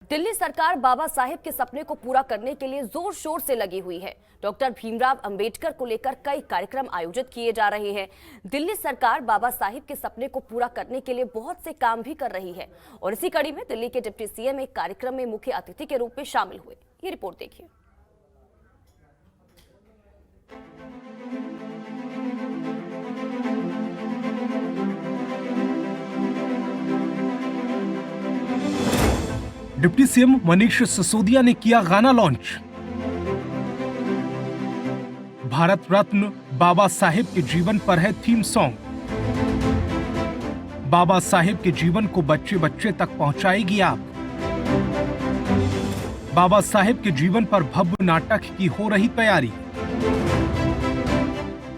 दिल्ली सरकार बाबा साहेब के सपने को पूरा करने के लिए जोर शोर से लगी हुई है। डॉक्टर भीमराव अंबेडकर को लेकर कई कार्यक्रम आयोजित किए जा रहे हैं। दिल्ली सरकार बाबा साहेब के सपने को पूरा करने के लिए बहुत से काम भी कर रही है और इसी कड़ी में दिल्ली के डिप्टी सीएम एक कार्यक्रम में मुख्य अतिथि के रूप में शामिल हुए। ये रिपोर्ट देखिए। डिप्टी सीएम मनीष सिसोदिया ने किया गाना लॉन्च। भारत रत्न बाबा साहेब के जीवन पर है थीम सॉन्ग। बाबा साहेब के जीवन को बच्चे बच्चे तक पहुंचाएगी आप। बाबा साहेब के जीवन पर भव्य नाटक की हो रही तैयारी।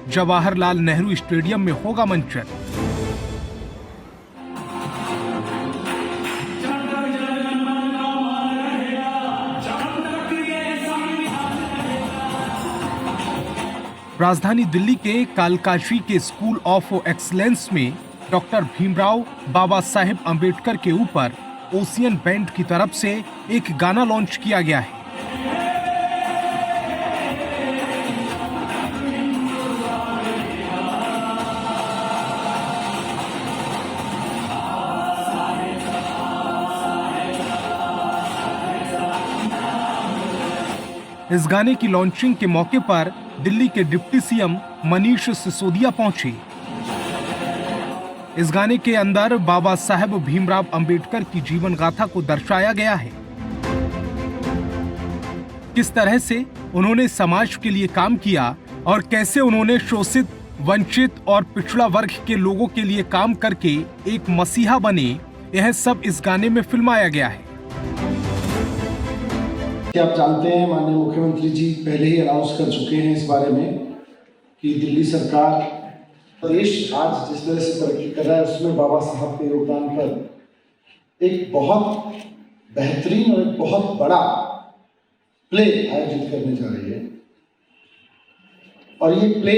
जवाहरलाल नेहरू स्टेडियम में होगा मंचन। राजधानी दिल्ली के कालकाशी के स्कूल ऑफ एक्सीलेंस में डॉक्टर भीमराव बाबा साहेब अंबेडकर के ऊपर ओशियन बैंड की तरफ से एक गाना लॉन्च किया गया है। इस गाने की लॉन्चिंग के मौके पर दिल्ली के डिप्टी सीएम मनीष सिसोदिया पहुंचे। इस गाने के अंदर बाबा साहेब भीमराव अंबेडकर की जीवन गाथा को दर्शाया गया है। किस तरह से उन्होंने समाज के लिए काम किया और कैसे उन्होंने शोषित, वंचित और पिछड़ा वर्ग के लोगों के लिए काम करके एक मसीहा बने, यह सब इस गाने में फिल्माया गया है। आप जानते हैं माननीय मुख्यमंत्री जी पहले ही अनाउंस कर चुके हैं इस बारे में कि दिल्ली सरकार देश आज जिस तरह से तरक्की कर रहा है उसमें बाबा साहब के योगदान पर एक बहुत बेहतरीन और एक बहुत बड़ा प्ले आयोजित करने जा रही है। और ये प्ले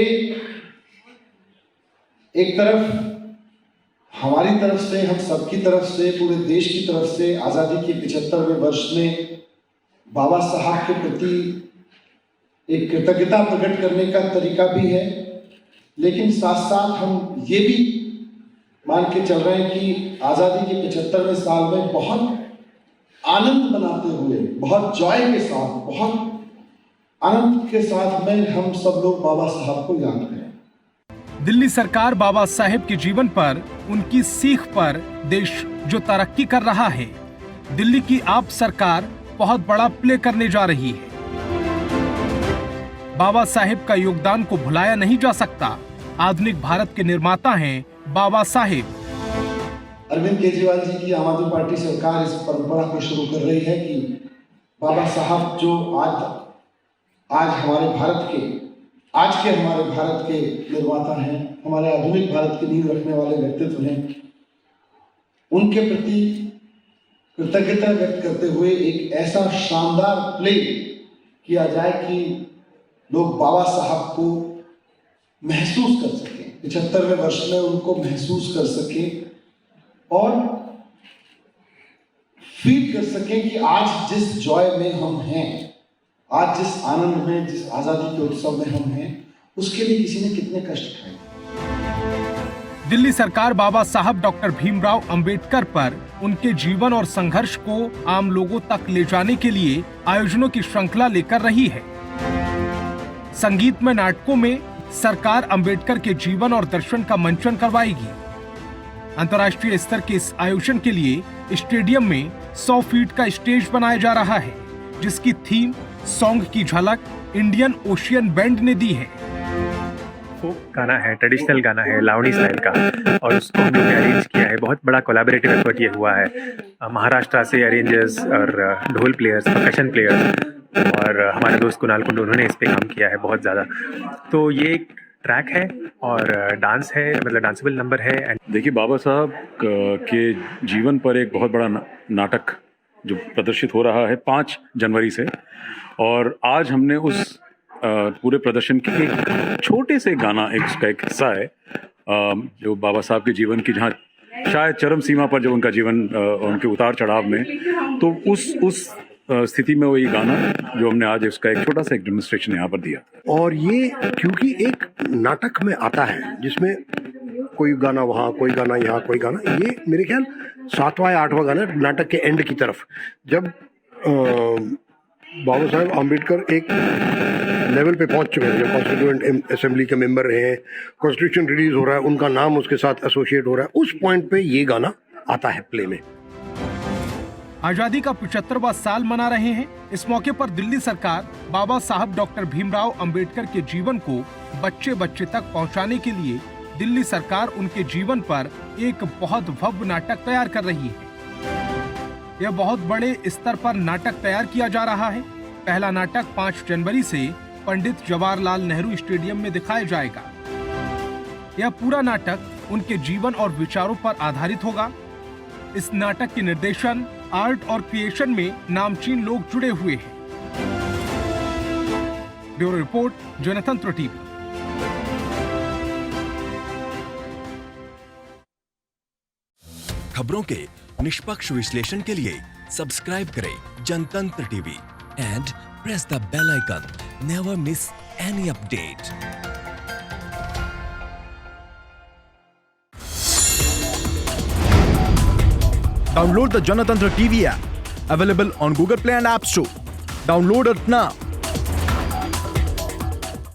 एक तरफ हमारी तरफ से, हम सबकी तरफ से, पूरे देश की तरफ से आज़ादी के 75वें वर्ष में बाबा साहब के प्रति एक कृतज्ञता प्रकट करने का तरीका भी है, लेकिन साथ साथ हम ये भी मान के चल रहे हैं कि आज़ादी के 75वें साल में बहुत आनंद मनाते हुए, बहुत जॉय के साथ, बहुत आनंद के साथ में हम सब लोग बाबा साहब को याद करें। दिल्ली सरकार बाबा साहेब के जीवन पर, उनकी सीख पर देश जो तरक्की कर रहा है, दिल्ली की आप सरकार बहुत बड़ा प्ले करने जा रही है। बाबा साहेब का योगदान को भुलाया नहीं जा सकता। आधुनिक भारत के निर्माता हैं बाबा साहेब। अरविंद केजरीवाल जी की आम आदमी पार्टी सरकार इस परंपरा को शुरू कर रही है कि बाबा साहब जो आज हमारे भारत के निर्माता हैं, हमारे आधुनिक भारत की नींव रखने वाले व्यक्तित्व हैं, उनके प्रति कृतज्ञता व्यक्त करते हुए एक ऐसा शानदार प्ले किया जाए कि लोग बाबा साहब को महसूस कर सकें, 75वें वर्ष में उनको महसूस कर सकें और फील कर सकें कि आज जिस जॉय में हम हैं, आज जिस आनंद में, जिस आज़ादी के उत्सव में हम हैं, उसके लिए किसी ने कितने कष्ट उठाए। दिल्ली सरकार बाबा साहब डॉक्टर भीमराव अंबेडकर पर उनके जीवन और संघर्ष को आम लोगों तक ले जाने के लिए आयोजनों की श्रृंखला लेकर रही है। संगीतमय नाटकों में सरकार अंबेडकर के जीवन और दर्शन का मंचन करवाएगी। अंतर्राष्ट्रीय स्तर के इस आयोजन के लिए स्टेडियम में 100 फीट का स्टेज बनाया जा रहा है, जिसकी थीम सॉन्ग की झलक इंडियन ओशियन बैंड ने दी है। गाना है, ट्रेडिशनल गाना है, लावणी स्टाइल का, और उसको हम लोग ने अरेंज किया है। बहुत बड़ा कोलैबोरेटिव एफर्ट ये हुआ है। महाराष्ट्र से अरेंजर्स और ढोल प्लेयर्स, परकशन प्लेयर्स और हमारे दोस्त कुणाल कुंडू, उन्होंने इस पे काम किया है बहुत ज़्यादा। तो ये एक ट्रैक है और डांस है, मतलब डांसेबल नंबर है। देखिए, बाबा साहब के जीवन पर एक बहुत बड़ा नाटक जो प्रदर्शित हो रहा है 5 जनवरी से, और आज हमने उस पूरे प्रदर्शन के एक छोटे से गाना, उसका एक हिस्सा है जो बाबा साहब के जीवन की जहाँ शायद चरम सीमा पर जब उनका जीवन उनके उतार चढ़ाव में, तो उस स्थिति में वो ये गाना जो हमने आज इसका एक छोटा सा एक डेमोन्स्ट्रेशन यहाँ पर दिया। और ये क्योंकि एक नाटक में आता है जिसमें कोई गाना वहाँ, कोई गाना यहाँ, कोई गाना, ये मेरे ख्याल 7वां या 8वां गाना नाटक के एंड की तरफ, जब बाबा साहेब आम्बेडकर एक लेवल पे पहुंच चुके हैं, जो कॉन्स्टिट्यूएंट असेंबली के मेंबर रहे हैं, कॉन्स्टिट्यूशन रिलीज हो रहा है, उनका नाम उसके साथ एसोसिएट हो रहा है, उस पॉइंट पे ये गाना आता है प्ले में। आजादी का 75वां साल मना रहे हैं। इस मौके पर दिल्ली सरकार बाबा साहब डॉक्टर भीमराव अंबेडकर के जीवन को बच्चे बच्चे तक पहुंचाने के लिए दिल्ली सरकार उनके जीवन पर एक बहुत भव्य नाटक तैयार कर रही है। यह बहुत बड़े स्तर पर नाटक तैयार किया जा रहा है। पहला नाटक 5 जनवरी से पंडित जवाहरलाल नेहरू स्टेडियम में दिखाया जाएगा। यह पूरा नाटक उनके जीवन और विचारों पर आधारित होगा। इस नाटक के निर्देशन, आर्ट और क्रिएशन में नामचीन लोग जुड़े हुए हैं। Bureau report, Janatantra TV. खबरों के निष्पक्ष विश्लेषण के लिए सब्सक्राइब करें Janatantra TV and press the bell icon. Never miss any update. Download the Janatantra TV app, available on Google Play and App Store. Download it now.